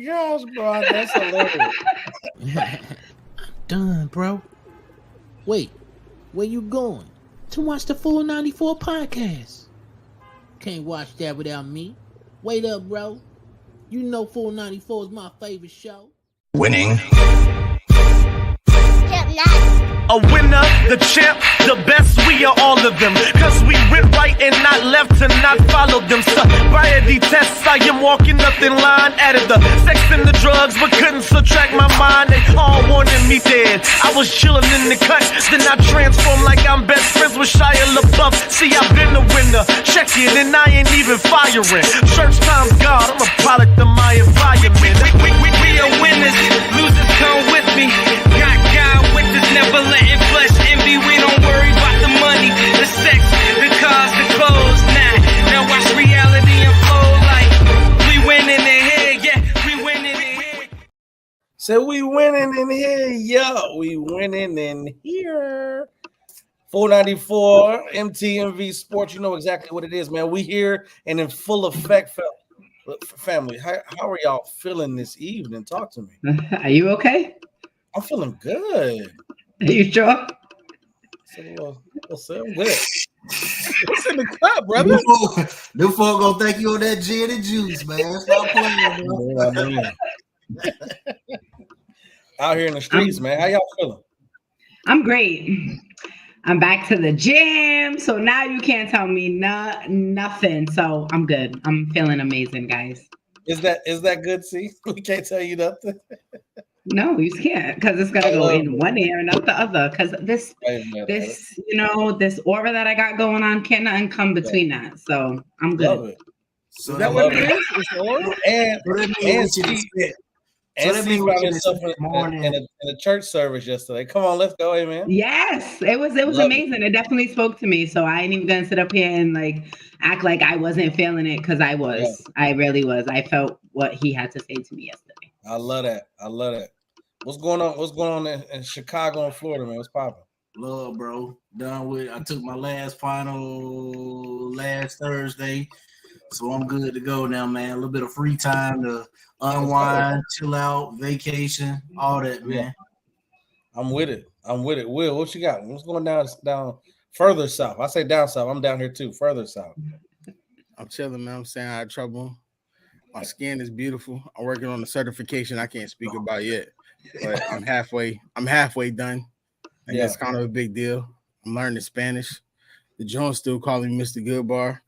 gosh, bro, that's hilarious. Done, bro. Wait, where you going? To watch the Full 94 podcast. Can't watch that without me. Wait up, bro. You know Full 94 is my favorite show. Winning. A winner, the champ, the best, we are all of them. Cause we went right and not left to not follow them. Sobriety tests, I am walking up in line. Added the sex and the drugs, but couldn't subtract my mind. They all wanted me dead. I was chilling in the cut, then I transformed like I'm best friends with Shia LaBeouf. See, I've been a winner, check it, and I ain't even firing. Church time's God, I'm a product of my environment. We are winners, losers come with me. Got God with us, never letting flesh envy. We don't worry about the money, the sex, the cars, the clothes. Now watch reality unfold like we winning in here, yeah, we winning in here. So we winning in here, yo. We winning in here. 494 MTMV Sports. You know exactly what it is, man. We here and in full effect, family. How are y'all feeling this evening? Talk to me. Are you okay? I'm feeling good. Are you sure? So, I'm good. What's in the cup, brother? Them folk gonna thank you on that gin and juice, man. Stop playing, bro. Out here in the streets, man. How y'all feeling? I'm great. I'm back to the gym, so now you can't tell me nothing. So I'm good. I'm feeling amazing, guys. Is that good? See, we can't tell you nothing. No, you can't, because it's gonna go in one ear and out the other. Because this aura that I got going on can't nothing come between that. So I'm good. Love it. So is that what it is? It's the aura? And Steve got himself in a church service yesterday. Come on, let's go, amen. Yes, it was amazing. It definitely spoke to me. So I ain't even gonna sit up here and act like I wasn't feeling it, because I was. Yeah. I really was. I felt what he had to say to me yesterday. I love that. What's going on in Chicago and Florida, man? What's popping? Love, bro. Done with. I took my last final last Thursday, so I'm good to go now, man. A little bit of free time to unwind, chill out, vacation, all that, man. I'm with it. Will, what you got? What's going down further south? I say down south. I'm down here too. Further south. I'm chilling, man. I'm staying out of trouble. My skin is beautiful. I'm working on the certification I can't speak about yet, but I'm halfway done. And that's kind of a big deal. I'm learning Spanish. The Jones still calling me Mr. Goodbar.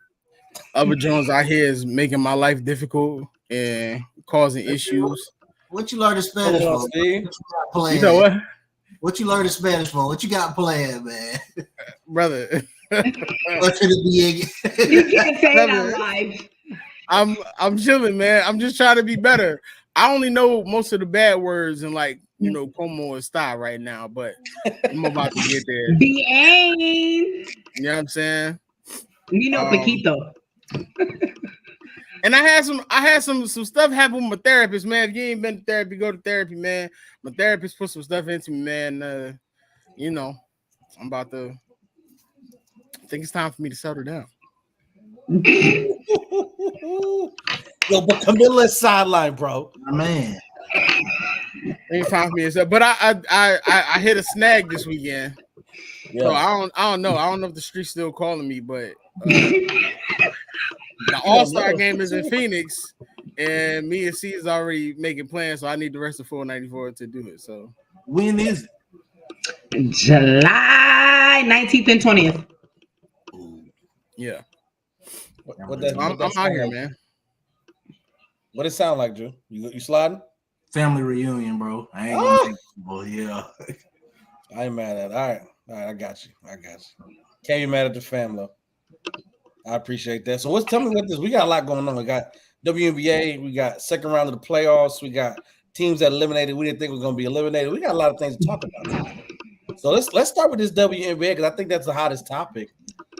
Other Jones out here is making my life difficult and causing issues. What you learn in Spanish for? You know what? What you learn in Spanish for? What you got planned, man? Brother. What's it be? You can't say that live. I'm chilling, man. I'm just trying to be better. I only know most of the bad words and como está right now, but I'm about to get there. Bien. You know what I'm saying? Poquito. And I had some stuff happen with my therapist, man. If you ain't been to therapy, go to therapy, man. My therapist put some stuff into me, man. I think it's time for me to settle down. Yo, but Camilla's sideline, bro. Man. Ain't time for me to settle. But I hit a snag this weekend. Yeah. So I don't know. I don't know if the street's still calling me, but the All-Star game is in Phoenix, and me and C is already making plans, so I need the rest of 494 to do it. So when is it? July 19th and 20th. Yeah. I'm out here, man. What it sound like, Drew? You sliding? Family reunion, bro. I ain't gonna I ain't mad at it. All right, I got you. Can't be mad at the family. I appreciate that. So tell me what this. We got a lot going on. We got WNBA. We got second round of the playoffs. We got teams that eliminated. We didn't think we were going to be eliminated. We got a lot of things to talk about. So let's start with this WNBA, because I think that's the hottest topic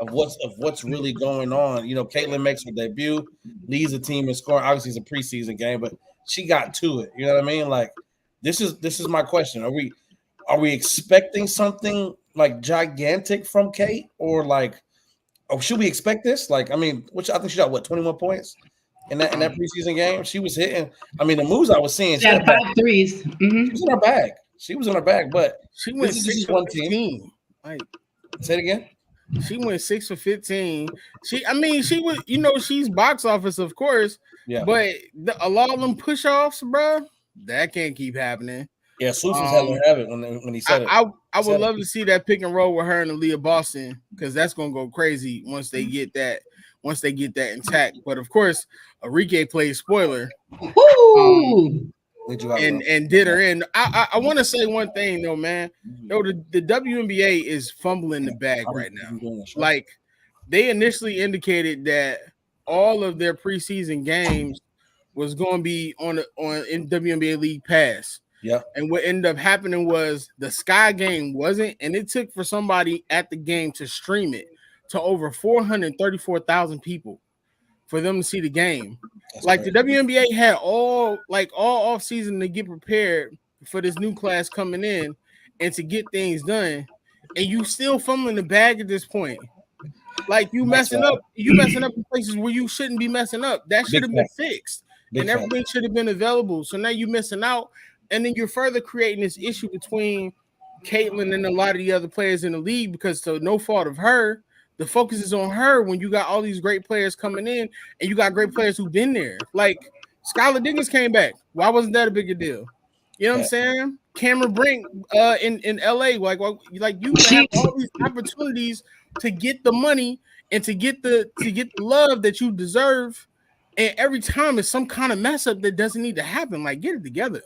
of what's really going on. You know, Caitlin makes her debut, leads the team in scoring. Obviously, it's a preseason game, but she got to it. You know what I mean? Like, this is my question. Are we expecting something like gigantic from Kate, or should we expect this? I think she got 21 points, in that preseason game. She was hitting. I mean, the moves I was seeing. She had 5 threes. Mm-hmm. She was in her bag. She was in her bag, but she went 6 for 15. Like, say it again. She went 6 for 15. She was, she's box office, of course. Yeah. But a lot of them push offs, bro, that can't keep happening. Yeah, Seuss was having it when he said it. I would love to see that pick and roll with her and Aaliyah Boston, because that's gonna go crazy once they get that intact. But of course, Enrique plays spoiler. And did her in. I want to say one thing though, man. The WNBA is fumbling the bag right now. Like, they initially indicated that all of their preseason games was going to be in WNBA League Pass. Yeah. And what ended up happening was the Sky game wasn't, and it took for somebody at the game to stream it to over 434,000 people for them to see the game. That's like crazy. The WNBA had all offseason to get prepared for this new class coming in and to get things done, and you still fumbling the bag at this point. Like, you messing up in places where you shouldn't be messing up. That should have been fixed, and everything should have been available. So now you're missing out, and then you're further creating this issue between Caitlin and a lot of the other players in the league, because to no fault of her, the focus is on her when you got all these great players coming in and you got great players who've been there. Like, Skylar Diggins came back. Why wasn't that a bigger deal? You know what I'm saying? Cameron Brink in LA, like you have all these opportunities to get the money and to get the love that you deserve, and every time it's some kind of mess up that doesn't need to happen. Like, get it together.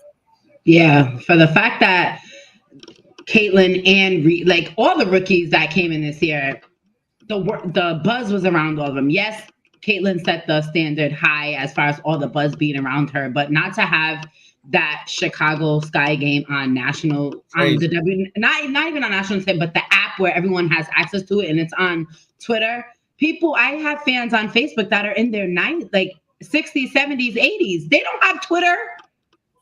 Yeah, for the fact that Caitlin and like all the rookies that came in this year, the buzz was around all of them. Yes, Caitlin set the standard high as far as all the buzz being around her, but not to have that Chicago Sky game on national, on the not even on national, but the app where everyone has access to it, and it's on Twitter. I have fans on Facebook that are in their 90s, like 60s, 70s, 80s. They don't have Twitter.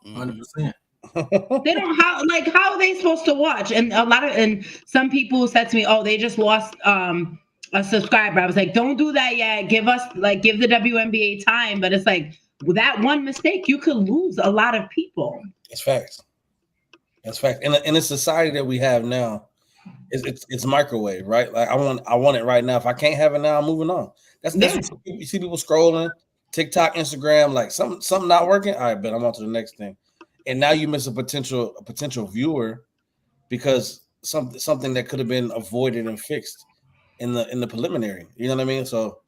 100%. They don't how are they supposed to watch? And some people said to me, "Oh, they just lost a subscriber." I was like, "Don't do that yet. Give the WNBA time." But it's like, with that one mistake, you could lose a lot of people. It's facts. That's fact. In the society that we have now, it's microwave, right? Like, I want it right now. If I can't have it now, I'm moving on. That's what you see people scrolling TikTok, Instagram, like something not working. All right, but I'm on to the next thing. And now you miss a potential viewer because something that could have been avoided and fixed in the preliminary. You know what I mean? So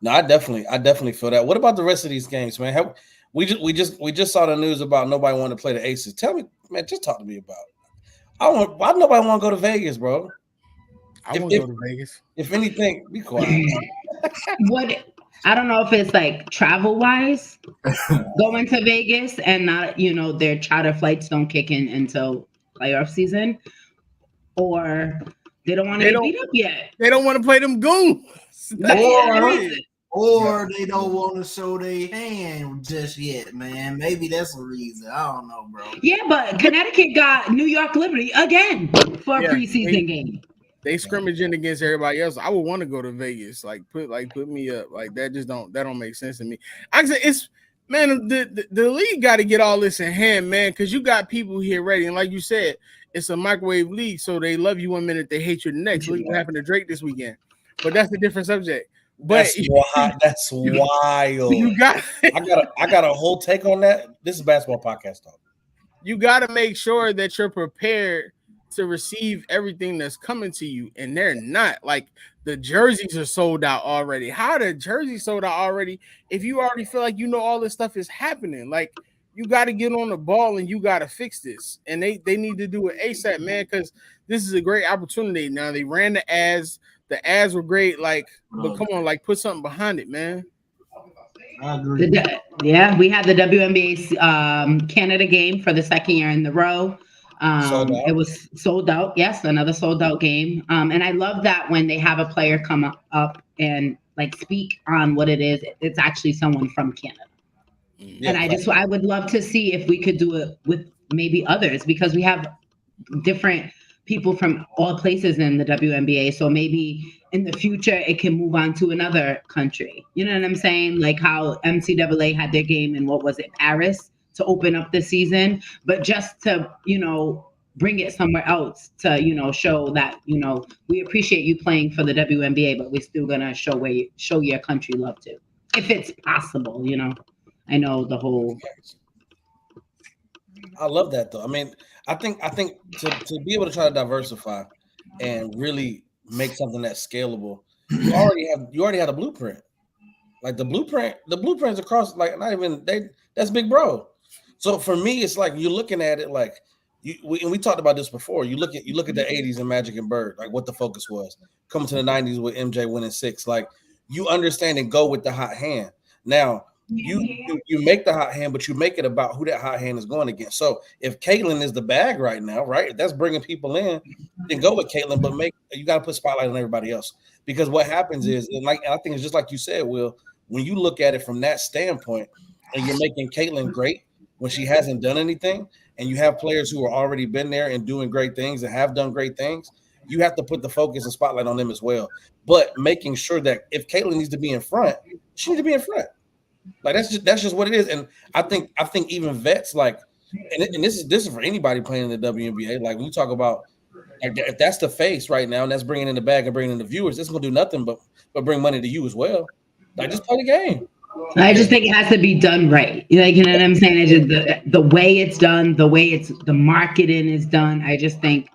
no, I definitely feel that. What about the rest of these games, man? We just saw the news about nobody wanting to play the Aces. Tell me, man, just talk to me about it. Why nobody want to go to Vegas, bro? I want to go to Vegas. If anything, be quiet. I don't know if it's like travel wise going to Vegas and not, their charter flights don't kick in until playoff season, or they don't want to get beat up yet. They don't want to play them goons. Or they don't want to show their hand just yet, man. Maybe that's a reason. I don't know, bro. Yeah, but Connecticut got New York Liberty again for a preseason game. They scrimmaging against everybody else. I would want to go to Vegas. Put me up. Like, that don't make sense to me. Actually, the league got to get all this in hand, man, because you got people here ready. And like you said, it's a microwave league, so they love you one minute, they hate you the next. Look what happened to Drake this weekend. But that's a different subject. But that's wild. I got a whole take on that. This is basketball podcast talk. You got to make sure that you're prepared to receive everything that's coming to you, and they're not. Like, the jerseys are sold out already. How are the jerseys sold out already if you already feel like all this stuff is happening? Like, you got to get on the ball and you got to fix this, and they need to do it ASAP, man, because this is a great opportunity. Now, they ran the ads were great, but come on, put something behind it, man. I agree. We had the WNBA Canada game for the second year in the row. It was sold out. Yes, another sold out game. And I love that when they have a player come up and speak on what it is. It's actually someone from Canada. Yeah, and I would love to see if we could do it with maybe others, because we have different people from all places in the WNBA. So maybe in the future it can move on to another country. You know what I'm saying? Like how NCAA had their game in Paris to open up the season, but just to, bring it somewhere else to, show that, we appreciate you playing for the WNBA, but we're still gonna show your country love too. If it's possible, I know the whole. I love that though. I mean, I think to be able to try to diversify and really make something that's scalable, you already have a blueprint. Like the blueprints across, like not even that's big bro. So for me, it's like you're looking at it like we talked about this before. You look at the 80s and Magic and Bird, like what the focus was. Coming to the 90s with MJ winning 6, like you understand and go with the hot hand. Now you make the hot hand, but you make it about who that hot hand is going against. So if Caitlin is the bag right now, right, if that's bringing people in, then go with Caitlin, but you got to put spotlight on everybody else. Because what happens is, and I think it's just like you said, Will, when you look at it from that standpoint, and you're making Caitlin great when she hasn't done anything, and you have players who are already been there and doing great things and have done great things, you have to put the focus and spotlight on them as well. But making sure that if Caitlin needs to be in front, she needs to be in front. Like that's just what it is. And I think even vets like, and this is for anybody playing in the WNBA. Like when you talk about, like, if that's the face right now and that's bringing in the bag and bringing in the viewers, it's gonna do nothing but bring money to you as well. Like just play the game. I just think it has to be done right. Like, you know what I'm saying? It's just the way it's done, the marketing is done. I just think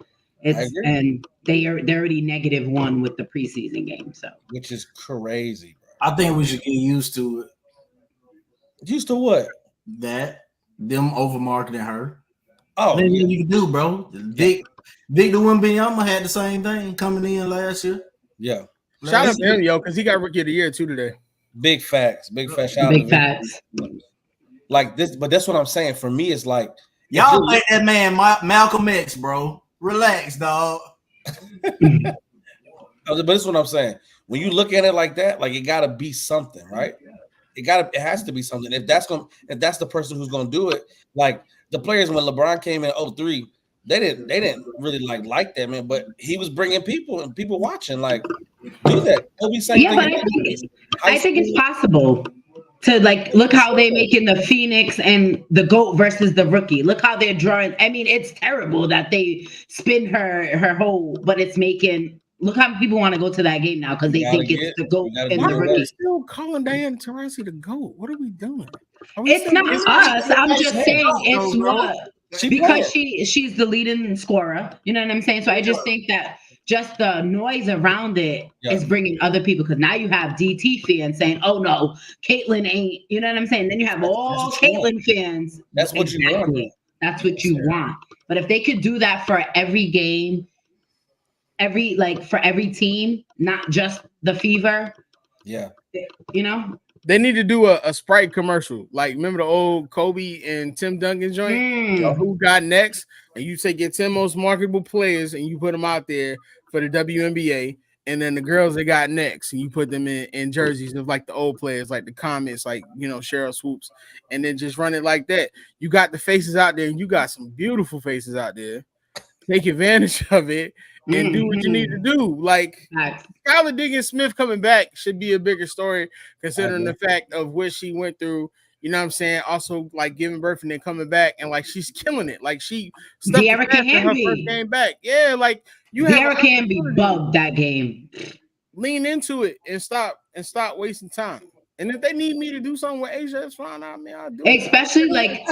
and they're already -1 with the preseason game. So which is crazy, bro. I think we should get used to it. Used to what? Them over marketing her. Oh, yeah. You can do, bro. Dick the Wembanyama had the same thing coming in last year. Yeah. Shout out to him, yo, because he got Rookie of the Year too today. Big facts. Shout big facts. Like this, but that's what I'm saying. For me, it's like y'all like that man Malcolm X, bro. Relax, dog. But that's what I'm saying. When you look at it like that, like it gotta be something, right? It has to be something. If that's the person who's gonna do it, like the players when LeBron came in 2003, they didn't really like that, man. But he was bringing people and people watching, like do that. Yeah, but I think it's possible to like look how they're making the Phoenix and the GOAT versus the rookie. Look how they're drawing. I mean, it's terrible that they spin her whole, but it's making. Look how people want to go to that game now because they think it's the GOAT and the rookie. We're still calling Diana Taurasi the GOAT. What are we doing? It's not us. I'm just saying it's what because she's the leading scorer. You know what I'm saying? So I just think that just the noise around it is bringing other people because now you have DT fans saying, "Oh no, Caitlin ain't." You know what I'm saying? Then you have all Caitlin fans. That's what you want. That's what you want. But if they could do that for every game. For every team, not just the Fever. Yeah. They need to do a Sprite commercial. Like, remember the old Kobe and Tim Duncan joint? Who got next? And you take your 10 most marketable players and you put them out there for the WNBA. And then the girls that got next, and you put them in jerseys of like the old players, like the Comets, like, Cheryl Swoops. And then just run it like that. You got the faces out there, and you got some beautiful faces out there. Take advantage of it. And do what you need to do. Like Skylar Diggins-Smith coming back should be a bigger story considering the fact of what she went through. You know what I'm saying? Also, like giving birth and then coming back and like she's killing it. Like she De'Ara her first game back. Yeah, like you have De'Ara can be bugged that game. Lean into it and stop wasting time. And if they need me to do something with Asia, that's fine. I mean, I'll do it. Especially like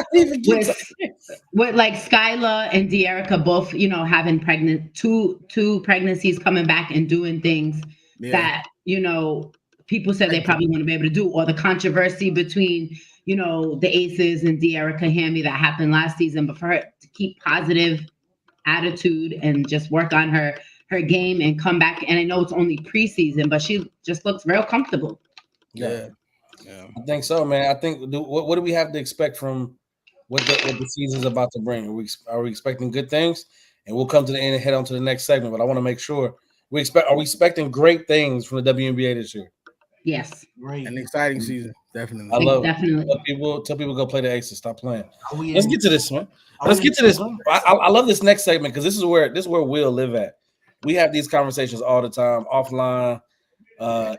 with like Skylar and De'Ara both, having two pregnancies coming back and doing things that, people said they probably want to be able to do, or the controversy between, the Aces and De'Ara Hamby that happened last season. But for her to keep positive attitude and just work on her game and come back. And I know it's only preseason, but she just looks real comfortable. Yeah, I think so, man. I think what do we have to expect from what the season's about to bring? Are we expecting good things? And we'll come to the end and head on to the next segment. But I want to make sure are we expecting great things from the WNBA this year? Yes, great, an exciting season Definitely. I love Definitely. it. Tell people go play the Aces. Stop playing. Are we Let's in- get to this, man. are Let's we get to this. I love this next segment because this is where we'll live at. We have these conversations all the time, offline,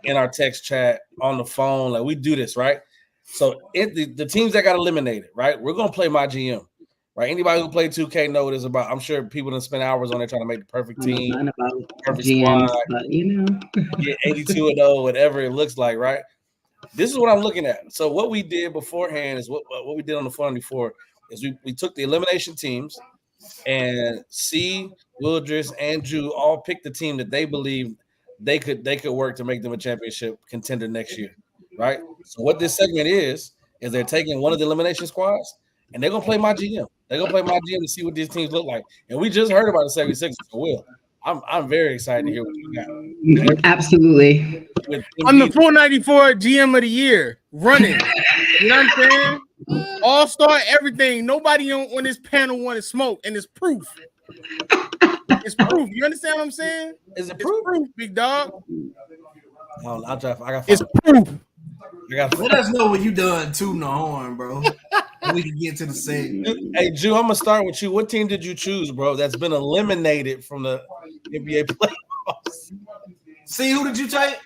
in our text chat, on the phone. Like we do this, right? So the teams that got eliminated, right? We're gonna play my GM, right? Anybody who played 2K know this about. I'm sure people done spend hours on there trying to make the perfect team, Nothing about perfect GMs, squad, but you know. get 82-0, whatever it looks like, right? This is what I'm looking at. So what we did beforehand is what we did on the phone before is we took the elimination teams and C, Wildress, and Drew all picked the team that they believe they could work to make them a championship contender next year, right? So what this segment is they're taking one of the elimination squads and they're gonna play my GM. They're gonna play my GM to see what these teams look like. And we just heard about the 76ers. So Will, I'm very excited to hear what you got. Absolutely. I'm the 494 GM of the year running. You know what I'm saying? All-star everything. Nobody on this panel wanted smoke, and it's proof. It's proof. You understand what I'm saying? Is it It's proof? proof, big dog. I got It's proof. Let us know when you done tooting the horn, bro. We can get to the segment. Hey, Drew, I'm gonna start with you. What team did you choose, bro? That's been eliminated from the NBA playoffs. See, who did you take?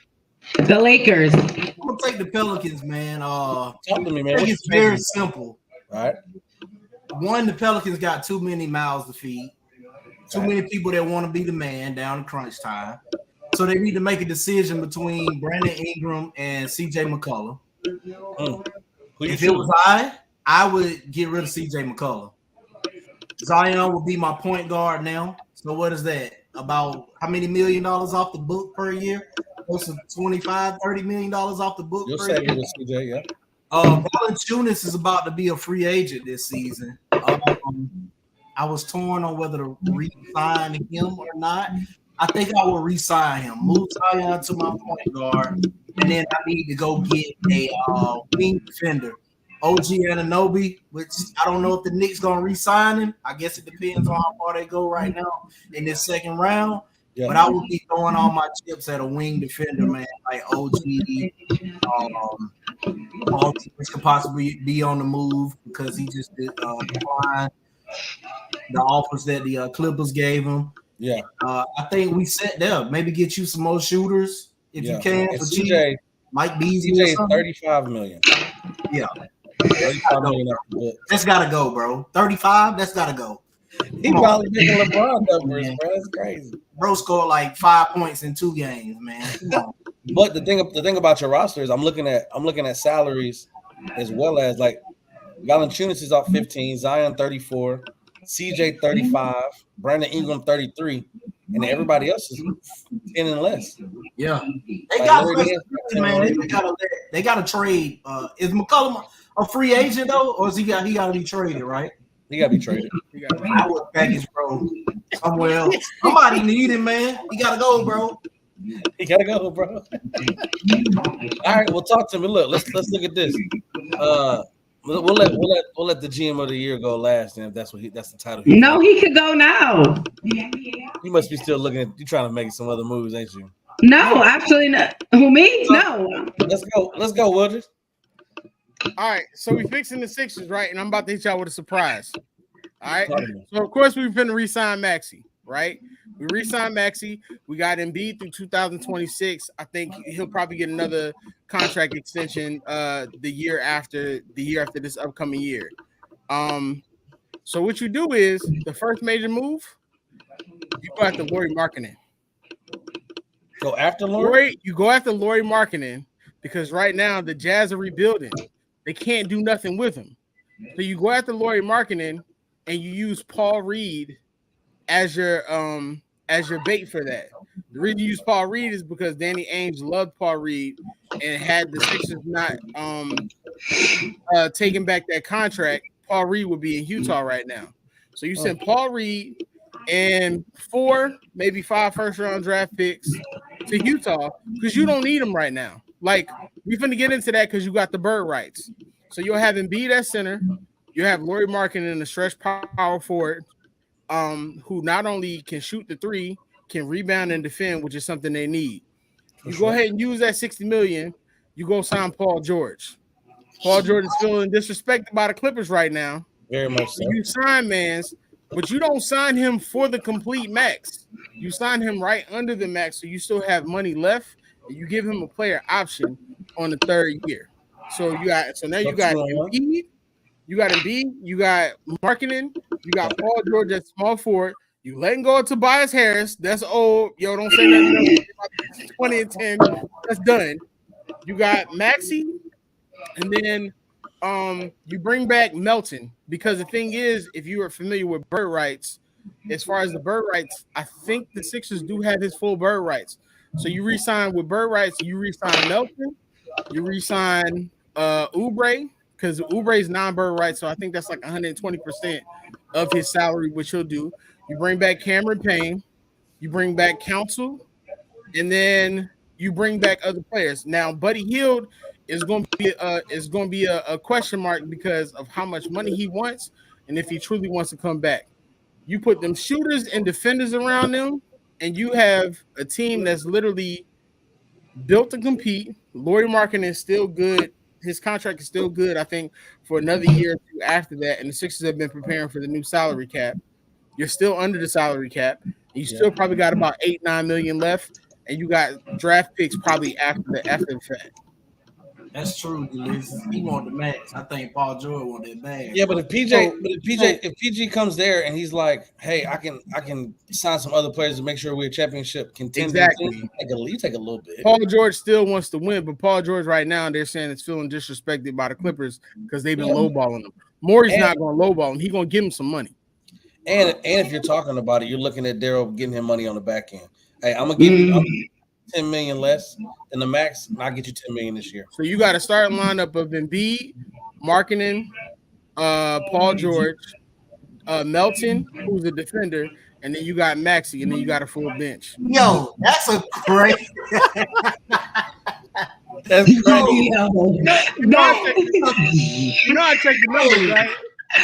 The Lakers. I'm gonna take the Pelicans, man. Talk to me, man. I think it's very simple. All right. One, the Pelicans got too many mouths to feed, too many people that want to be the man down in crunch time. So they need to make a decision between Brandon Ingram and CJ McCollum. If it was I would get rid of CJ McCollum. Zion would be my point guard now. So what is that? About how many $1 million off the book per year? Close to $25-30 million off the book You'll per say year. it with CJ, yeah. Valanciunas is about to be a free agent this season. I was torn on whether to re-sign him or not. I think I will re-sign him. Move Zion to my point guard, and then I need to go get a wing defender. OG Anunoby, which I don't know if the Knicks gonna re-sign him. I guess it depends on how far they go right now in this second round. Yeah. But I would be throwing all my chips at a wing defender, man, like OG. Which could possibly be on the move because he just declined the offers that the Clippers gave him. Yeah. I think we set there. Maybe get you some more shooters if you can. And for CJ, Mike Beasley. CJ is $35 million. Yeah. $35 million. That's gotta go, bro. 35, that's gotta go. He probably making LeBron numbers, bro. That's crazy. Bro scored like 5 points in 2 games, man. But the thing about your roster is I'm looking at salaries as well as like Valanciunas is off 15, Zion 34, CJ 35, Brandon Ingram 33, and everybody else is 10 and less. Yeah, they got man. They gotta trade. Is McCollum a free agent though, or is he gotta be traded? Right? He gotta be traded. I would package, bro, somewhere else. Somebody need him, man. He gotta go, bro. He gotta go, bro. All right, well, talk to me. Look, let's look at this. We'll let the GM of the year go last, and if that's the title. No, he could go now. You must be still looking at you trying to make some other moves, ain't you? No, absolutely not. Who, me? No. Let's go, Wildress. All right, so we fixing the Sixers, right? And I'm about to hit y'all with a surprise. All right. So of course we've been to re-sign Maxey, right? We re-signed Maxey. We got Embiid through 2026. I think he'll probably get another contract extension the year after this upcoming year. So what you do is the first major move, you go after Lauri Markkanen. Go after Lauri? You go after Lauri Markkanen because right now the Jazz are rebuilding. They can't do nothing with him. So you go after Lauri Markkanen and you use Paul Reed as your bait for that. The reason you use Paul Reed is because Danny Ainge loved Paul Reed and had the Sixers not taking back that contract, Paul Reed would be in Utah right now. So you send Paul Reed and 4, maybe 5 first-round draft picks to Utah because you don't need them right now. Like, we're going to get into that because you got the bird rights. So you'll have Embiid at center. You'll have Lauri Markkanen in the stretch power forward, who not only can shoot the 3, can rebound and defend, which is something they need. You go ahead and use that $60 million. You go sign Paul George. Paul George is feeling disrespected by the Clippers right now. Very much so. You sign Mans, but you don't sign him for the complete max. You sign him right under the max, so you still have money left, and you give him a player option on the third year. So now you got Embiid, you got marketing, you got Paul George at small forward. You letting go of Tobias Harris. That's old. Yo, don't say nothing else. 20 and 10. That's done. You got Maxey, and then you bring back Melton, because the thing is, if you are familiar with bird rights, as far as the bird rights, I think the Sixers do have his full bird rights. So you re-sign with bird rights, you re-sign Melton, you re-sign Oubre, because Oubre is non-bird rights, so I think that's like 120% of his salary, which he'll do. You bring back Cameron Payne, you bring back Counsell, and then you bring back other players. Now, Buddy Hield is going to be a question mark because of how much money he wants and if he truly wants to come back. You put them shooters and defenders around them, and you have a team that's literally built to compete. Lauri Markkanen is still good. His contract is still good, I think, for another year or two after that. And the Sixers have been preparing for the new salary cap. You're still under the salary cap. You still probably got about $8-9 million left, and you got draft picks probably after the fact. That's true, Ulysses. He want the max. I think Paul George want that bag. Yeah, but if PG comes there and he's like, "Hey, I can sign some other players to make sure we're a championship contender." Exactly. You take a little bit. Paul George still wants to win, but Paul George right now, they're saying it's feeling disrespected by the Clippers because they've been lowballing him. Morey's not going to lowball him. He's going to give him some money. And if you're talking about it, you're looking at Daryl getting him money on the back end. Hey, I'm gonna give you $10 million less than the max, and I'll get you $10 million this year. So you got a starting lineup of Embiid, Markkanen, Paul George, Melton, who's a defender, and then you got Maxey, and then you got a full bench. Yo, that's a great. That's crazy. You know I check the numbers, right?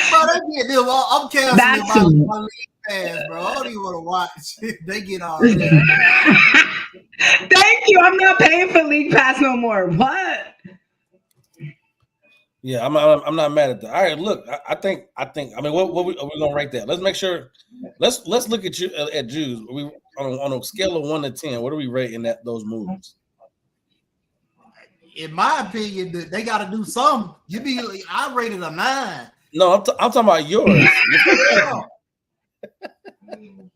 Bro, they get them. I'm canceling my league pass, bro. I don't even want to watch. They get all that. Thank you. I'm not paying for League Pass no more. What? Yeah, I'm not mad at that. All right, look, I think. I mean, what are we gonna rate that? Let's make sure. Let's look at you at Jews. We on a scale of 1 to 10. What are we rating those moves? In my opinion, they got to do something. I rated a 9. No, I'm talking about yours.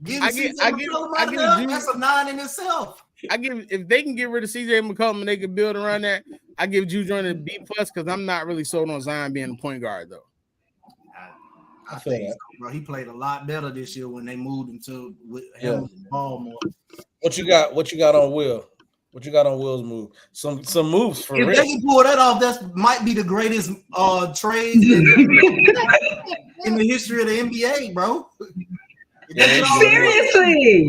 That's a 9 in itself. If they can get rid of CJ McCollum and they can build around that, I give Juju Jordan a B+ because I'm not really sold on Zion being a point guard though. I think so, bro. He played a lot better this year when they moved him to him with the ball more. What you got on Will? What you got on Will's move? Some moves for if Rick. They can pull that off, that might be the greatest trade in the history of the NBA, bro. Seriously.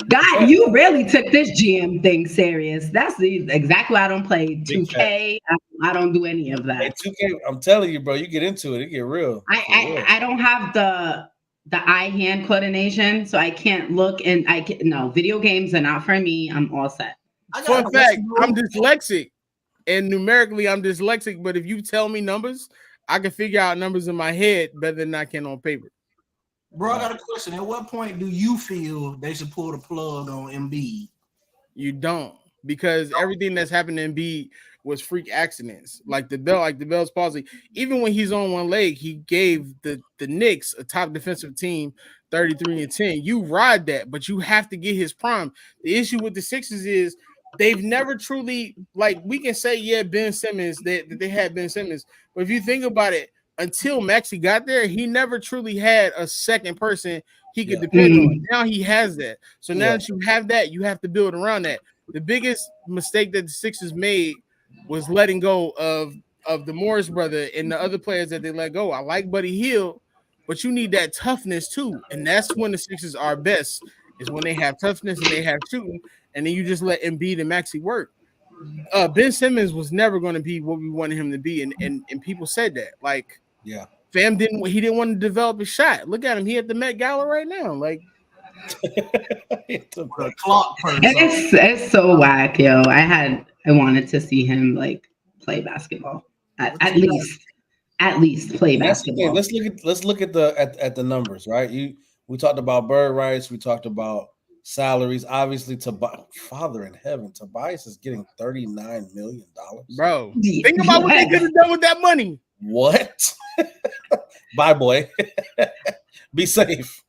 God, you really took this GM thing serious. That's exactly why I don't play 2K. I don't do any of that. Hey, 2K, I'm telling you, bro, you get into it get real. I don't have the eye-hand coordination, so I can't look, and video games are not for me. I'm all set. Fun fact, I'm dyslexic, and numerically I'm dyslexic, but if you tell me numbers, I can figure out numbers in my head better than I can on paper. Bro, I got a question. At what point do you feel they should pull the plug on Embiid? You don't, because everything that's happened to Embiid was freak accidents, like the Bell's palsy. Even when he's on one leg, he gave the Knicks, a top defensive team, 33-10. You ride that, but you have to get his prime. The issue with the Sixers is they've never truly, like, we can say, Ben Simmons, that they had Ben Simmons, but if you think about it, until Maxey got there, he never truly had a second person he could depend on. Now he has that. So now that you have that, you have to build around that. The biggest mistake that the Sixers made was letting go of the Morris brother and the other players that they let go. I like Buddy Hield, but you need that toughness too. And that's when the Sixers are best, is when they have toughness and they have shooting, and then you just let Embiid and Maxey work. Ben Simmons was never going to be what we wanted him to be, and people said that. Like, Fam didn't want to develop his shot. Look at him. He at the Met Gala right now. Like, the clock person. It's so whack, yo. I wanted to see him like play basketball. at least play And that's the thing. basketball. Let's look at the numbers, right? We talked about bird rights, we talked about salaries. Obviously, Father in heaven, Tobias is getting $39 million. Bro, think about what they could have done with that money. What? Bye, boy. Be safe.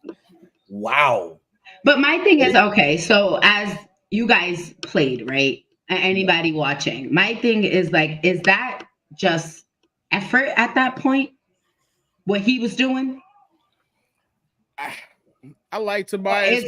Wow. But my thing is, okay, so as you guys played, right? Anybody watching, my thing is like, is that just effort at that point? What he was doing? I like Tobias.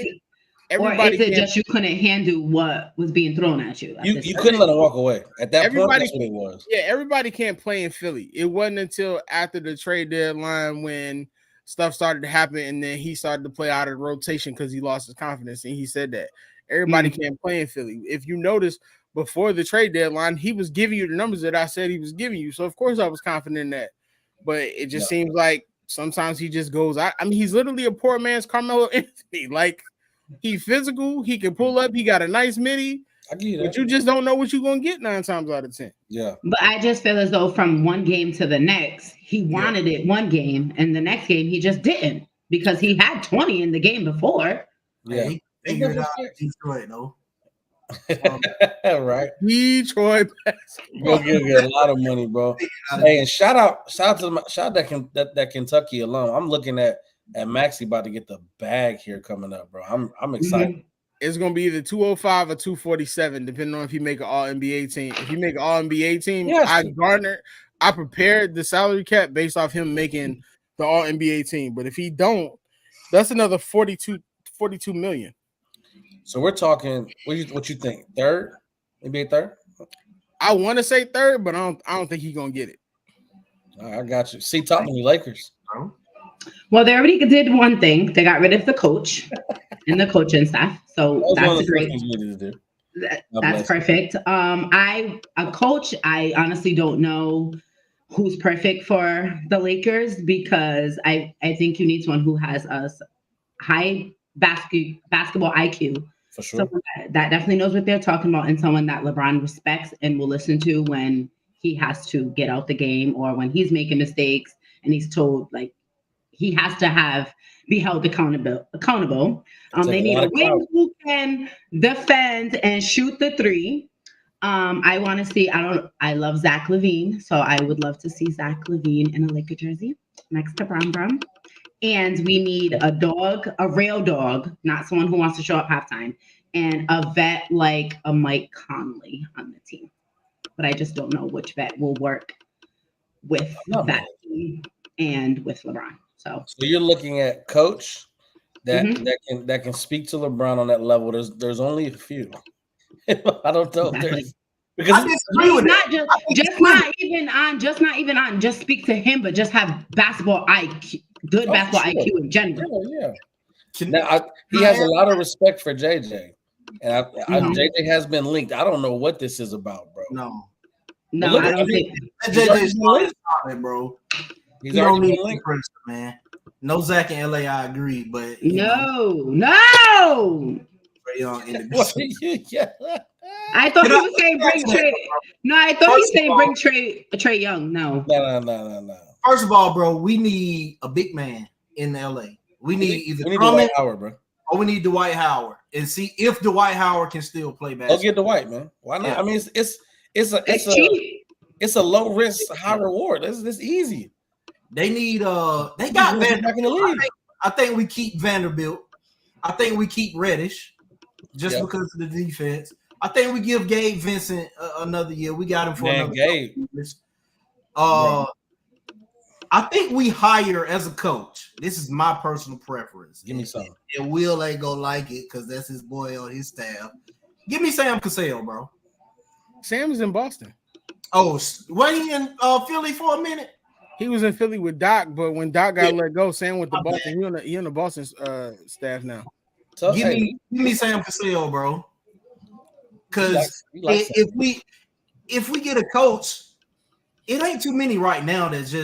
Or is it just you couldn't handle what was being thrown at you? You couldn't let him walk away. At that point, that's what it was. Yeah, everybody can't play in Philly. It wasn't until after the trade deadline when stuff started to happen, and then he started to play out of rotation because he lost his confidence, and he said that everybody can't play in Philly. If you notice, before the trade deadline, he was giving you the numbers that I said he was giving you. So, of course, I was confident in that. But it just seems like sometimes he just goes out. I mean, he's literally a poor man's Carmelo Anthony. Like, he's physical. He can pull up. He got a nice midi. But you just don't know what you're going to get 9 times out of 10. Yeah. But I just feel as though from one game to the next, he wanted it one game, and the next game he just didn't because he had 20 in the game before. Yeah. He figured out Detroit, though. Right. Detroit. We'll give you a lot of money, bro. Hey, and shout out that Kentucky alum. I'm looking at Maxey about to get the bag here coming up, bro. I'm excited. Mm-hmm. It's gonna be either 205 or 247, depending on if you make an All NBA team. If you make an All NBA team, I prepared the salary cap based off him making the All NBA team. But if he don't, that's another 42 million. So we're talking. What you think? Third? Maybe a third? I want to say third, but I don't think he's gonna get it. All right, I got you. See, talk to me, Lakers. Well, they already did one thing. They got rid of the coach and the coaching staff. So that's great. That's perfect. A coach, I honestly don't know who's perfect for the Lakers because I think you need someone who has a high basketball IQ. For sure. Someone that definitely knows what they're talking about and someone that LeBron respects and will listen to when he has to get out the game or when he's making mistakes and he's told like he has to be held accountable. They need a wing who can defend and shoot the three. I want to see. I love Zach LaVine, so I would love to see Zach LaVine in a Laker jersey next to Brown. And we need a real dog, not someone who wants to show up halftime, and a vet like a Mike Conley on the team. But I just don't know which vet will work with that team and with LeBron. So you're looking at coach that can speak to LeBron on that level. There's only a few. I don't know. Because just speak to him, but just have basketball IQ, basketball IQ in general. Yeah. Now he has a lot of respect for JJ, and JJ has been linked. I don't know what this is about, bro. No, I don't think JJ's solid, bro. He's already been linked, man. No Zach in LA, I agree, but no. I thought he was saying bring Trey. No, I thought he was saying bring Trey Young. No. First of all, bro, we need a big man in LA. We need Dwight Howard, bro. Or we need Dwight Howard and see if Dwight Howard can still play basketball. Go get Dwight, man. Why not? Yeah. I mean, it's a low risk, high reward. It's easy. They need they got Vanderbilt in the league. I think we keep Vanderbilt. I think we keep Reddish just because of the defense. I think we give Gabe Vincent another year. We got him for another Gabe. I think we hire as a coach. This is my personal preference. Give me some. And Will ain't gonna like it because that's his boy on his staff. Give me Sam Cassell, bro. Sam is in Boston. Oh, was he in Philly for a minute? He was in Philly with Doc, but when Doc got let go, Sam went to Boston. He on the Boston staff now. So, give me Sam Cassell, bro. Because if we get a coach, it ain't too many right now. It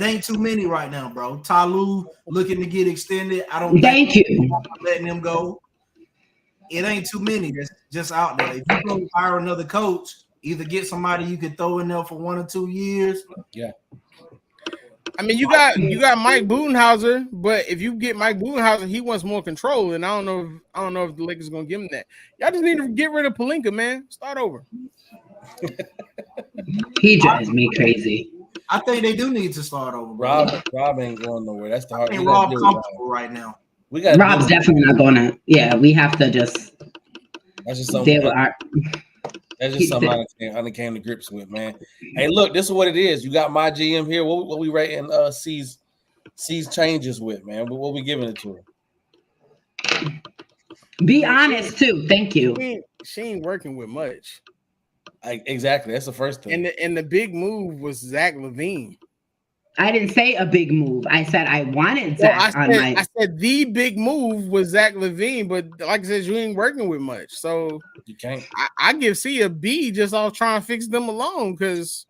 ain't too many right now, bro. Tyloo looking to get extended. I don't thank you letting him go. It ain't too many that's just out there. If you're gonna hire another coach, Either get somebody you can throw in there for 1 or 2 years. Yeah. I mean, you got Mike Budenhauser, but if you get Mike Budenhauser, he wants more control, and I don't know if the Lakers are gonna give him that. Y'all just need to get rid of Pelinka, man. Start over. He drives me crazy. I think they do need to start over. Rob ain't going nowhere. That's the hard. I think Rob comfortable right now. We got Rob's definitely not going to. Yeah, we have to just. That's just something. Deal with our, That's just something I came to grips with, man. Hey, look, this is what it is. You got my GM here. What we rating C's changes with, man? What we giving it to her? Be honest too. Thank you. She ain't working with much. Exactly. That's the first thing. And the big move was Zach LaVine. I didn't say a big move. I said I wanted Zach I said the big move was Zach LaVine, but like I said, you ain't working with much. So you can't. I give C a B just off trying to fix them alone because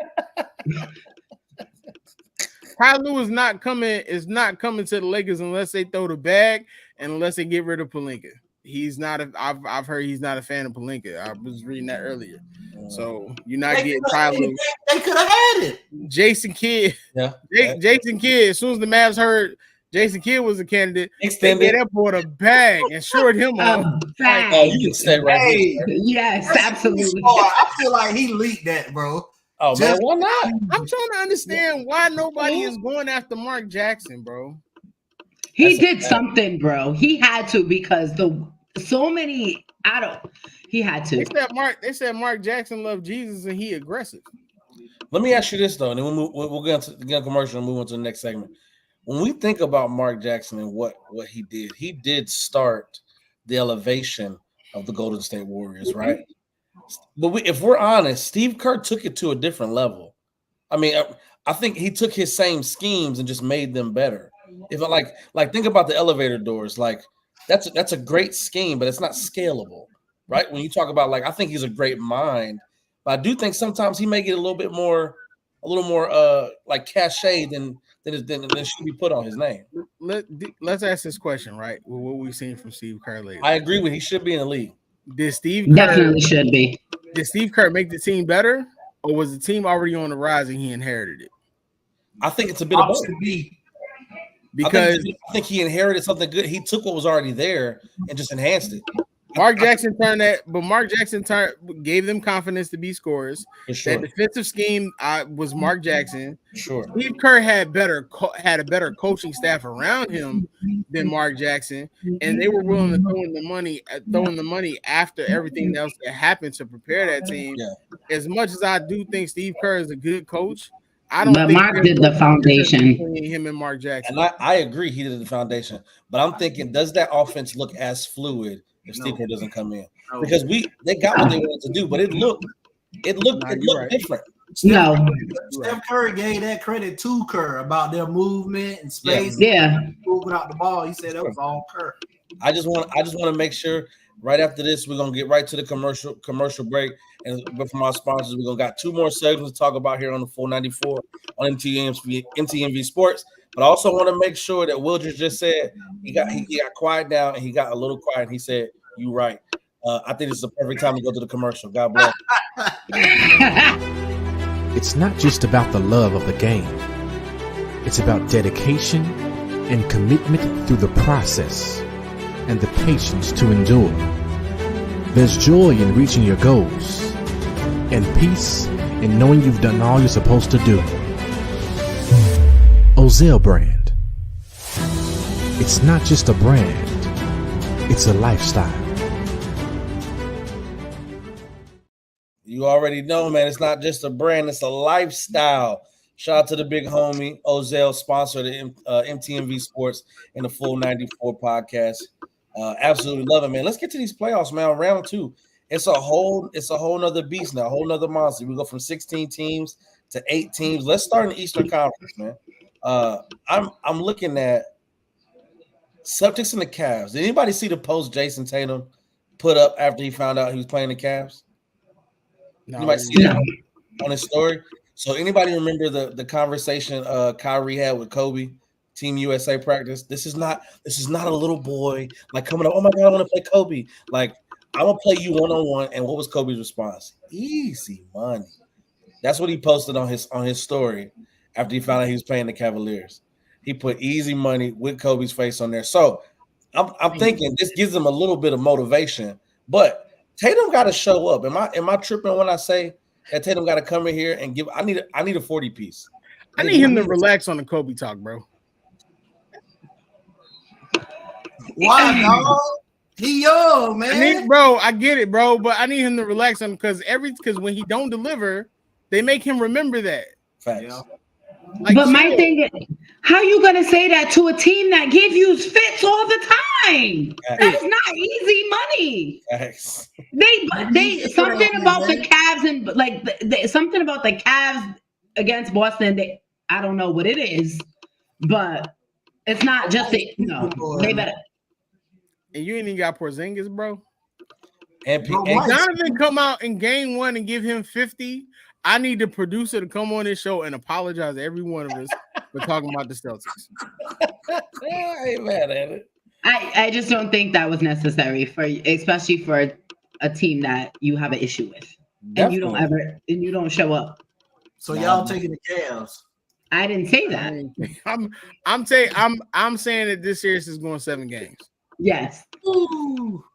Ty Lue is not coming to the Lakers unless they throw the bag and unless they get rid of Pelinka. He's not. I've heard he's not a fan of Pelinka. I was reading that earlier. So you're not getting Ty Lue. They could have had it. Jason Kidd. Yeah. Jason Kidd. As soon as the Mavs heard Jason Kidd was a candidate, extended. They that boy a bag and shored him up. Oh, you can stay right here. Yes, absolutely. I feel like he leaked that, bro. Oh man, why not? I'm trying to understand why nobody is going after Mark Jackson, bro. He did something, bro. He had to because he had to. They said Mark Jackson loved Jesus and he aggressive. Let me ask you this though, and then we'll get a commercial and move on to the next segment. When we think about Mark Jackson and what he did start the elevation of the Golden State Warriors, right? But if we're honest, Steve Kerr took it to a different level. I mean, I think he took his same schemes and just made them better. If like think about the elevator doors, like that's a great scheme, but it's not scalable, right? When you talk about I think he's a great mind, but I do think sometimes he may get a little more cachet than should be put on his name. Let's ask this question, right? Well, what we've seen from Steve Kerr lately. I agree with he should be in the league. Did Steve Kerr definitely should be? Did Steve Kerr make the team better, or was the team already on the rise and he inherited it? I think it's a bit of both. Because I think he inherited something good. He took what was already there and just enhanced it. Mark Jackson gave them confidence to be scorers. Sure. That defensive scheme was Mark Jackson. Sure. Steve Kerr had a better coaching staff around him than Mark Jackson, and they were willing to throw in the money after everything else that happened to prepare that team. Yeah. As much as I do think Steve Kerr is a good coach, I don't. But Mark did the foundation. Him and Mark Jackson. And I agree, he did the foundation. But I'm thinking, does that offense look as fluid if Steve Kerr doesn't come in? Because they got what they wanted to do, but it looked right. different. Steph Curry gave that credit to Kerr about their movement and space. Yeah. Moving out the ball. He said that was all Kerr. I just want to make sure right after this, we're gonna get right to the commercial break. But from our sponsors, we're gonna got 2 more segments to talk about here on the 494 on MTMV Sports. But I also want to make sure that Will just said he got quiet down and he got a little quiet. And he said, "You right." I think this is the perfect time to go to the commercial. God bless. It's not just about the love of the game. It's about dedication and commitment through the process and the patience to endure. There's joy in reaching your goals and peace in knowing you've done all you're supposed to do. Ozell brand. It's not just a brand. It's a lifestyle. You already know, man, it's not just a brand, it's a lifestyle. Shout out to the big homie, Ozell, sponsor of the MTMV Sports and the Full 94 podcast. Absolutely love it, man. Let's get to these playoffs, man. Round 2. It's a whole nother beast now, a whole nother monster. We go from 16 teams to 8 teams. Let's start in the Eastern Conference, man. I'm looking at Celtics and the Cavs. Did anybody see the post Jason Tatum put up after he found out he was playing the Cavs? No, you might see that on his story. So anybody remember the conversation Kyrie had with Kobe, Team USA practice? This is not a little boy like coming up. Oh my God, I want to play Kobe. Like I'm gonna play you one-on-one. And what was Kobe's response? Easy money. That's what he posted on his story after he found out he was playing the Cavaliers. He put easy money with Kobe's face on there. So I'm thinking this gives him a little bit of motivation, but Tatum got to show up. Am I tripping when I say that Tatum got to come in here and give? I need a 40 piece. I need him to relax on the Kobe talk, bro. Why, dog? He young, man. I get it, bro, but I need him to relax on because when he don't deliver, they make him remember that. Facts. Yeah. Like, but my thing is, how you gonna say that to a team that gives you fits all the time? That's not easy money. Facts. They something about the Cavs and like something about the Cavs against Boston. I don't know what it is, but it's not just they better. And you ain't even got Porzingis, bro. And Donovan come out in game 1 and give him 50. I need the producer to come on this show and apologize to every one of us for talking about the Celtics. I ain't mad at it. I just don't think that was necessary especially for a team that you have an issue with. Definitely. And you don't show up. So y'all taking the Cavs. I didn't say that. I'm saying that this series is going 7 games. Yes. Ooh.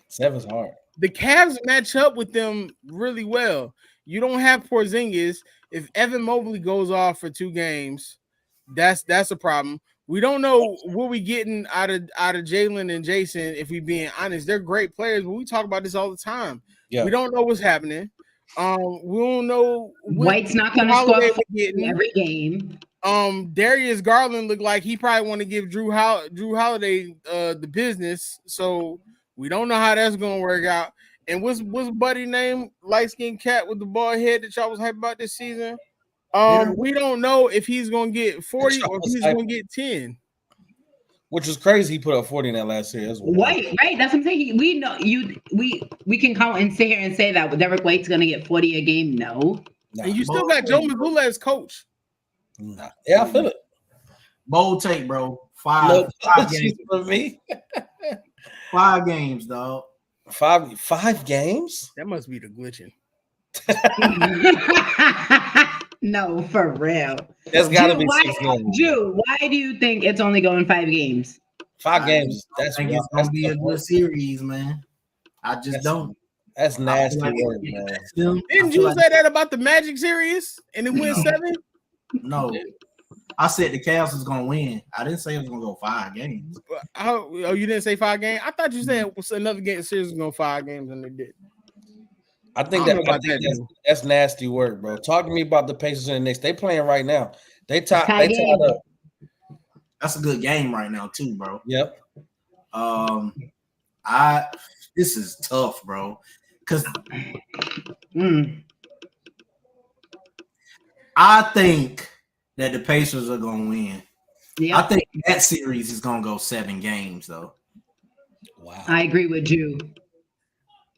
7's hard. The Cavs match up with them really well. You don't have Porzingis. If Evan Mobley goes off for 2 games, that's a problem. We don't know what we getting out of Jalen and Jason. If we being honest, they're great players, but we talk about this all the time. Yeah. We don't know what's happening. We don't know. White's not going to score every game. Darius Garland looked like he probably want to give Drew Holiday the business, so we don't know how that's going to work out. And what's buddy name? Light-skinned cat with the bald head that y'all was hyped about this season. We don't know if he's gonna get 40 or if he's gonna get 10. Which was crazy. He put up 40 in that last year as well. Right. That's what I'm saying. We know we can count and sit here and say that Derek White's gonna get 40 a game. No. And you still got Joe Mazzulla as coach. Nah. Yeah, I feel it. Bold take, bro. Five games for me. 5 games, dog. 5 games? That must be the glitching. No, for real. That's gotta be 6 games. Drew, why do you think it's only going 5 games? 5 games. That's gonna be a good series, man. I just don't. That's nasty work, man. Didn't you say that about the Magic series and it went 7? No. I said the Cavs was gonna win. I didn't say it was gonna go 5 games. Oh, you didn't say 5 games? I thought you said another series was going 5 games, and they did. I think that's nasty work, bro. Talk to me about the Pacers and the Knicks. They playing right now. They tied up. That's a good game right now, too, bro. Yep. This is tough, bro. Because I think that the Pacers are gonna win. Yep. I think that series is gonna go 7 games, though. Wow. I agree with you.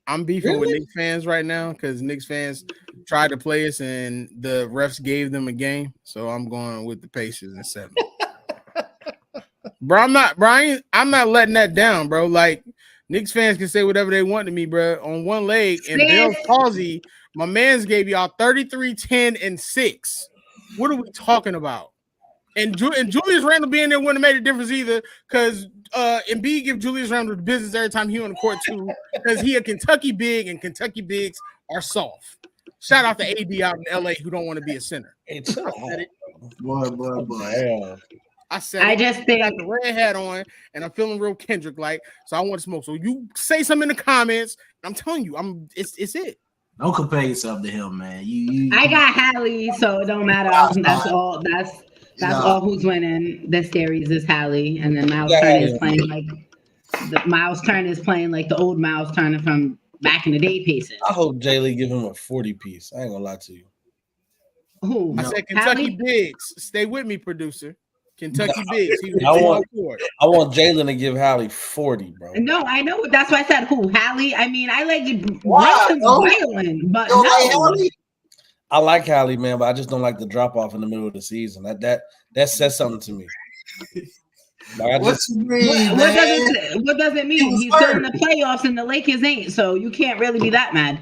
I'm beefing with Knicks fans right now because Knicks fans tried to play us and the refs gave them a game. So I'm going with the Pacers in 7. Bro, I'm not letting that down, bro. Like, Knicks fans can say whatever they want to me, bro. On one leg, and Bell's palsy, my man's gave y'all 33, 10, and 6. What are we talking about? And Julius Randle being there wouldn't have made a difference either, because Embiid give Julius Randle the business every time he on the court too, because he a Kentucky big, and Kentucky bigs are soft. Shout out to AD out in LA who don't want to be a center. Boy. I just think I got the red hat on, and I'm feeling real Kendrick like, so I want to smoke. So you say something in the comments. I'm telling you, it's it. Don't compare yourself to him, man. I got Hallie, so it don't matter. That's all. That's all who's winning this series is Hallie, and then Miles Turner is playing like the old Miles Turner from back in the day Pacers. I hope Jay Lee give him a 40 piece. I ain't gonna lie to you. Who? I said Kentucky Bigs. Stay with me, producer. Kentucky Bigs. I want Jalen to give Hallie 40, bro. No, I know. That's why I said who. Hallie. I mean, I like violin, but no. I like Hallie, man, but I just don't like the drop off in the middle of the season. That says something to me. Like, What you mean, What does it mean? He's still in the playoffs and the Lakers ain't, so you can't really be that mad.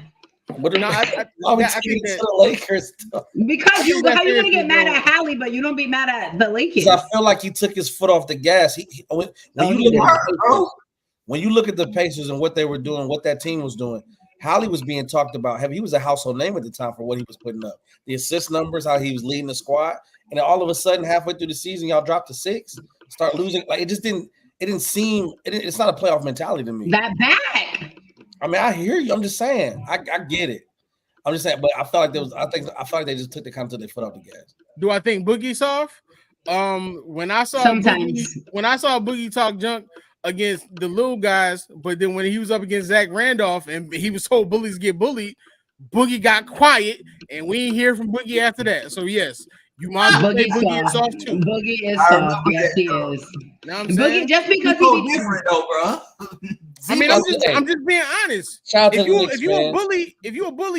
What No, I think that the Lakers. Because how you gonna seriously, get mad bro. at Hallie, but you don't be mad at the Lakers? I feel like he took his foot off the gas. When you look at the Pacers and what they were doing, what that team was doing, Hallie was being talked about. He was a household name at the time for what he was putting up. The assist numbers, how he was leading the squad, and then all of a sudden, halfway through the season, y'all dropped to 6, start losing. Like it just didn't. It didn't seem. It's not a playoff mentality to me. That back. I mean, I hear you. I'm just saying. I get it. I'm just saying, but I felt like there was. I felt like they just took the kind of took their foot off the gas. Do I think Boogie soft? When I saw Boogie talk junk against the little guys, but then when he was up against Zach Randolph and he was told bullies get bullied, Boogie got quiet, and we ain't hear from Boogie after that. So yes, you might say Boogie is soft too. Boogie is soft. Yes, he is. You know what I'm Boogie, saying? just because He's different though, bro. I mean, I'm just being honest. If you're a bully,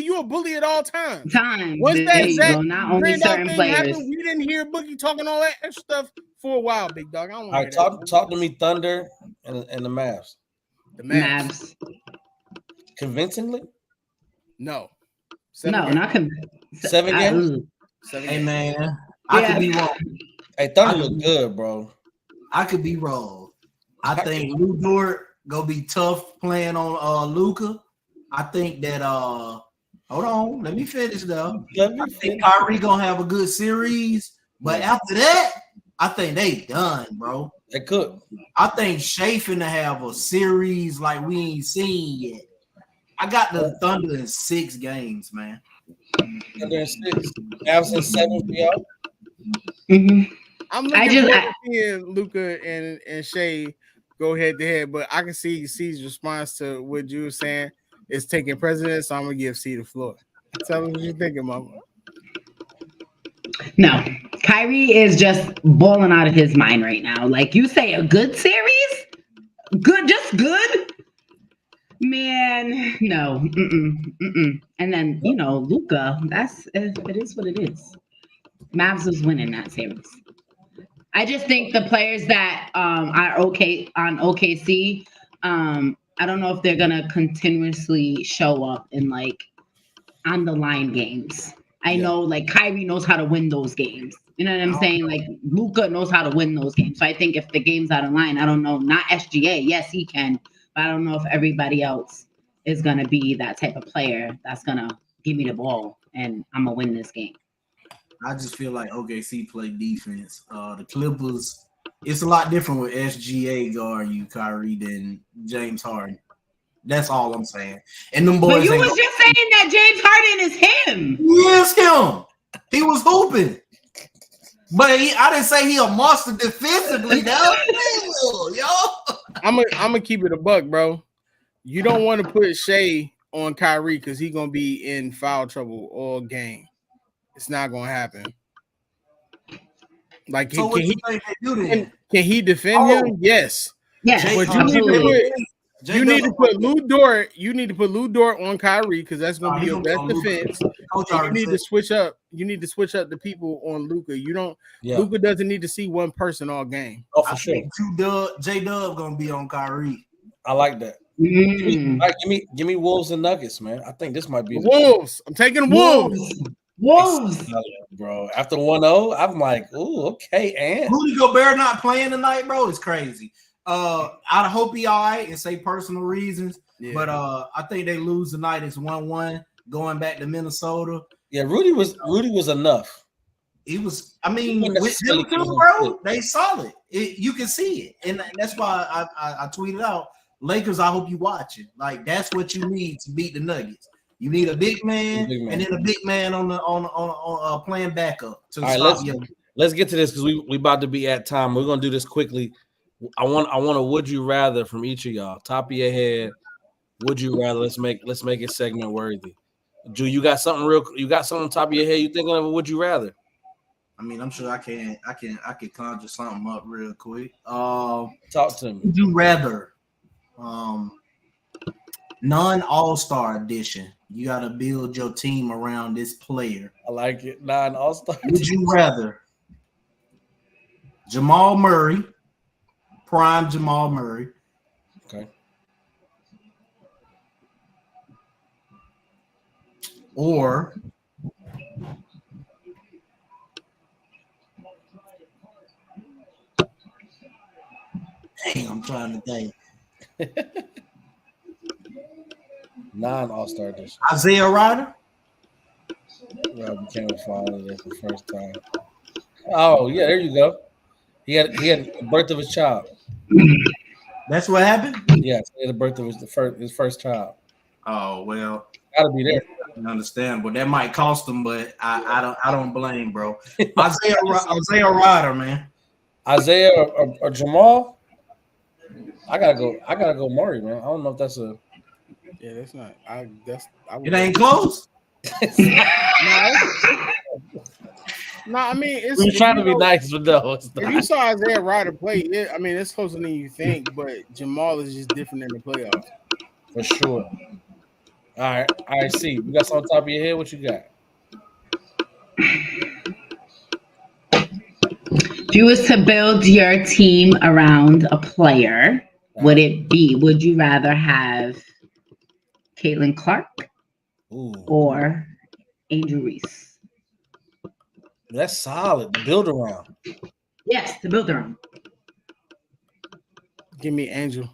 you're a bully at all times. Once that Zach Randolph thing happened, we didn't hear Boogie talking all that extra stuff for a while, big dog. I don't want to hear that. Talk to me, Thunder and the Mavs. The Mavs. Convincingly? No. Not convincing. 7 games? Hey, man. I could be wrong. Hey, Thunder look good, bro. I could be wrong. I think Lou Dort gonna be tough playing on Luka. I think that hold on, let me finish though. I think Kyrie gonna have a good series, but after that, I think they done, bro. They could. I think Shea finna have a series like we ain't seen yet. I got the Thunder in 6 games, man. Thunder in 6. Mavs in 7 for y'all. Mm-hmm. I'm looking forward to seeing Luka and Shea go head to head, but I can see C's response to what you were saying is taking precedence, so I'm gonna give C the floor. Tell me what you're thinking, mama. No, Kyrie is just balling out of his mind right now. Like you say, a good series? Just good? Man, no. And then, Luka, it is what it is. Mavs was winning that series. I just think the players that are okay on OKC, I don't know if they're gonna continuously show up in on the line games. I know Kyrie knows how to win those games. You know what I'm saying? Like Luka knows how to win those games. So I think if the game's out of line, I don't know. Not SGA, yes he can, but I don't know if everybody else is gonna be that type of player that's gonna give me the ball and I'm gonna win this game. I just feel like OKC play defense. The Clippers, it's a lot different with SGA guarding you, Kyrie, than James Harden. That's all I'm saying. And them boys. But you was just saying that James Harden is him. Yes, him. He was hooping. But I didn't say he a monster defensively. I'm gonna keep it a buck, bro. You don't want to put Shea on Kyrie because he's gonna be in foul trouble all game. It's not gonna happen. Like, so can he defend him? Yes. Yeah. But you need to put Lou Dort. You need to put Lou Dort on Kyrie because that's gonna be your best defense. You need to switch up. You need to switch up the people on Luka. You don't. Yeah. Luka doesn't need to see one person all game. Oh, for sure. J-Dub gonna be on Kyrie. I like that. Give me Wolves and Nuggets, man. I think this might be Wolves. I'm taking Wolves. Wolves, bro. After 1-0, I'm like, ooh, okay. And Rudy Gobert not playing tonight, bro. It's crazy. I hope he all right and say personal reasons, but I think they lose tonight. It's 1-1 going back to Minnesota. Yeah, Rudy was enough. He was. I mean, with them two, bro, they solid. You can see it, and that's why I tweeted out, Lakers. I hope you watching. Like that's what you need to beat the Nuggets. You need a big man, and then a big man on playing backup to stop you. Let's get to this because we about to be at time. We're gonna do this quickly. I want a would you rather from each of y'all. Top of your head, would you rather? Let's make it segment worthy. Drew, you got something on top of your head? You thinking of a would you rather? I mean, I'm sure I can conjure something up real quick. Talk to me. Would you rather non-all-star edition? You got to build your team around this player. I like it. Non-all-star. Would you rather Jamal Murray prime Jamal Murray. Okay. Or dang, I'm trying to think. Non-All-Star edition. Isaiah Ryder. Well, became a father there for the first time. Oh yeah, there you go. He had the birth of his child. That's what happened. Yes, he had the birth of his first child. Oh well, Gotta be there. I understand, but that might cost him. But I don't blame, Bro. Isaiah Ryder, man. Isaiah or Jamal. I gotta go Murray, man. I don't know if that's a. Yeah, that's not. It ain't close. No, I mean it's. We're trying to be nice, but no. It's not. If you saw Isaiah Ryder play, it's closer than you think, but Jamal is just different in the playoffs. For sure. All right. See. You got something on top of your head? What you got? If you was to build your team around a player, would you rather have Caitlin Clark or Angel Reese? That's solid. Build around. Yes, to build around. Give me Angel.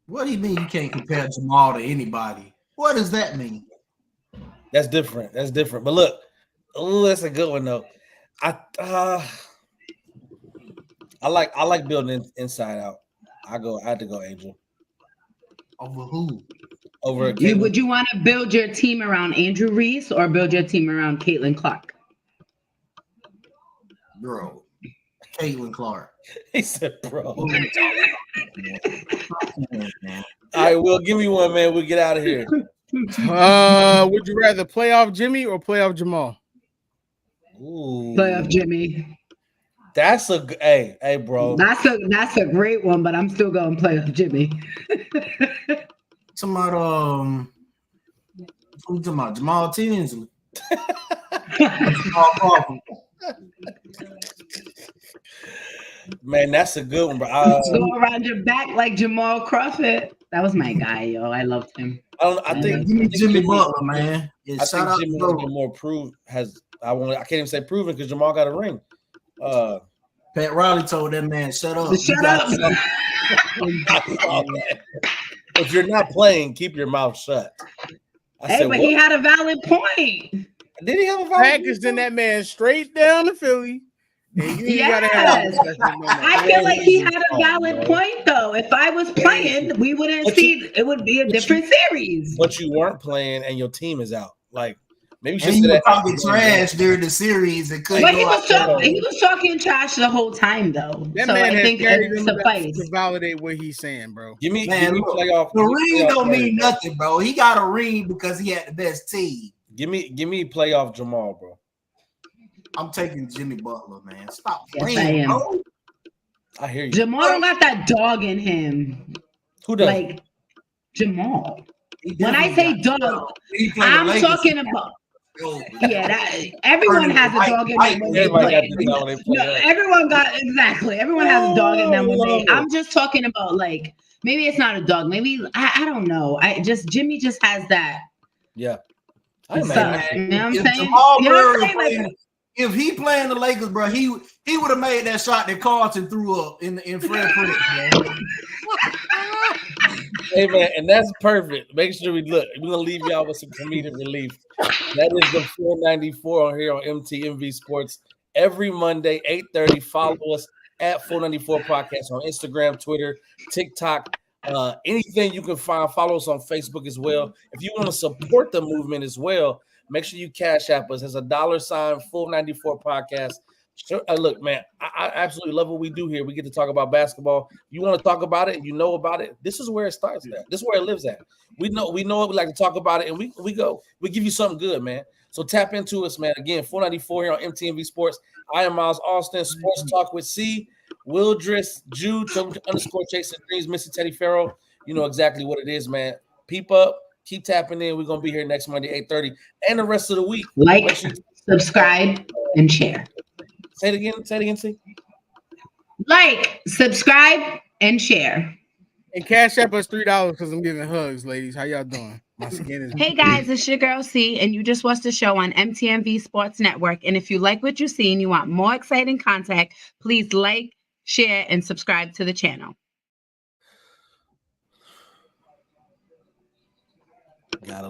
What do you mean you can't compare Jamal to anybody? What does that mean? That's different. But look, that's a good one though. I like building inside out. I had to go Angel. Over who? Over Would you want to build your team around Andrew Reese or build your team around Caitlin Clark? Bro, Caitlin Clark. He said, bro. All right, Will, give me one, man. We'll get out of here. Would you rather playoff Jimmy or playoff Jamal? Ooh. Playoff Jimmy. That's hey, bro. That's a great one, but I'm still going playoff Jimmy. Who talking about? Jamal Tinsley. Man, that's a good one, bro. Go around your back like Jamal Crawford. That was my guy, yo. I loved him. I think Jimmy Butler, man. Yeah, I think Jimmy has been more proved. I can't even say proven because Jamal got a ring. Pat Riley told that man, "Shut up." Shut up. If you're not playing, keep your mouth shut. He had a valid point. Did he have a valid point? Packaging that man straight down to Philly. Yes. I feel like he had a valid point, though. If I was playing, we wouldn't see. It would be a different series. But you weren't playing, and your team is out. Like maybe you were talking trash during the series. He was talking trash the whole time, though. That so man I think it suffice to validate what he's saying, bro. Give me playoff. The ring don't mean nothing, bro. He got a ring because he had the best team. Give me playoff Jamal, bro. I'm taking Jimmy Butler, man. Stop playing, yes, I am. Bro. I hear you. Jamal don't got that dog in him. Who does? Like Jamal. When I say dog, I'm talking about. Yeah, everyone has a dog in them when they play. Everyone has a dog in them when they. I'm just talking about like maybe it's not a dog. Maybe I don't know. Jimmy just has that. Yeah. You know what I'm saying? If he playing the Lakers, bro, he would have made that shot that Carlton threw up in Fred Prince, man. Hey man, and that's perfect. Make sure we're gonna leave y'all with some comedic relief. That is the 494 on here on MTMV Sports every Monday, 8:30. Follow us at 494 Podcast on Instagram, Twitter, TikTok, anything you can find. Follow us on Facebook as well. If you want to support the movement as well, make sure you cash app us as a $sign 494 Podcast. Sure, look, man, I absolutely love what we do here. We get to talk about basketball. You want to talk about it, you know about it. This is where it starts at. This is where it lives at. We know it. We like to talk about it, and we give you something good, man. So tap into us, man. Again, 494 here on MTMV Sports. I am Miles Austin, Sports Talk with C, Wildress, Jude, _ Chasing Dreams, Missy Teddy Farrell. You know exactly what it is, man. Peep up, keep tapping in. We're gonna be here next Monday, 8:30, and the rest of the week. Like, subscribe, and share. Say it again, see. Like, subscribe, and share. And cash up us $3 because I'm giving hugs, ladies. How y'all doing? My skin is. Hey guys, it's your girl C, and you just watched the show on MTMV Sports Network. And if you like what you see and you want more exciting content, please like, share, and subscribe to the channel. Gotta